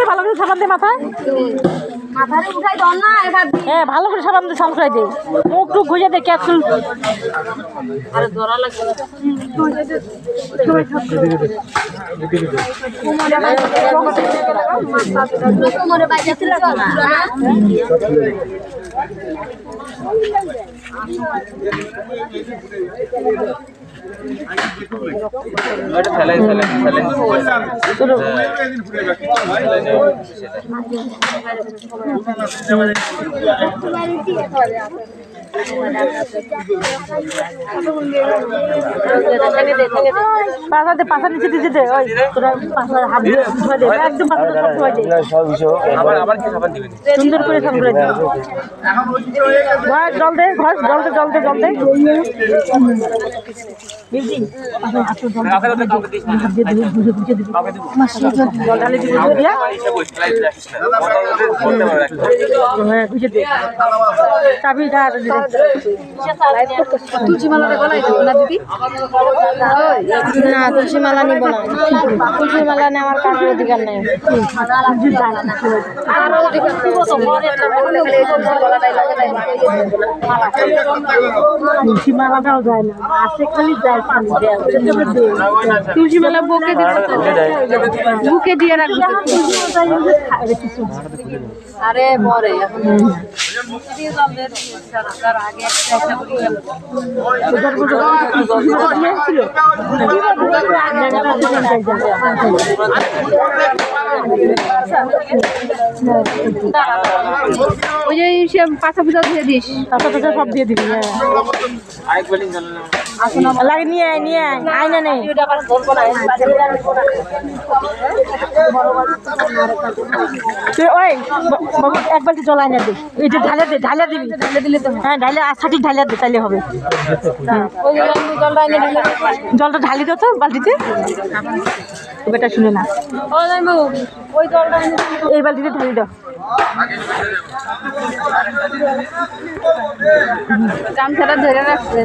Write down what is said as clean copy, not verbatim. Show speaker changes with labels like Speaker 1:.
Speaker 1: ভালো করে সাবান দে মাথায়
Speaker 2: উঠাই দাও না এবার।
Speaker 1: হ্যাঁ ভালো করে সাবান দিয়ে স্নান করাই দে, মুখ টুক ঘুষে দে ক্যাপসুল।
Speaker 2: আরে ধরা লাগবে কোমরে বাইজা ছিল না।
Speaker 1: পাশা দে, পাশা নিচে দিতে দে, ওই তোরা পাশা হাত দিয়ে ধুয়ে দে, একদম পাশাটা সব ধুয়ে দে, সুন্দর করে সাবান করে দে। জল দে, জল দে বিউটি, জল ঢালে দিবি দিয়া, হ্যাঁ বুঝে দে চাবিটা
Speaker 2: তুলসী মালাটা গলায় দেবো না দিদি? না তুলসী মালা নিব না, তুলসী মালা নেওয়ার কারোর অধিকার নেই।
Speaker 1: তুলসী মালাটাও যায় না, আসে খালি যায়
Speaker 2: তুলসী মালা বুকে দিয়ে রাখবো। আরে মরে আগে ওই যে সে পাশা পুজো দিয়ে দিস,
Speaker 1: পাশা পাশা সব দিয়ে দিবি। লাগে নিয়ে আয় না নেই ওই এক বালতি জল আয় না দে, এই যে ঢালে দিবি, ঢালে দিলে তো হ্যাঁ ঢালে আশাটি ঢালে দে, তাইলে হবে। জলটা ঢালি দাও তো বালতিতে, বেটা শুনে না,
Speaker 2: ওই জলটা
Speaker 1: এই বালতিতে ঢালি দাও।
Speaker 2: গামছাটা ধরে রাখছে।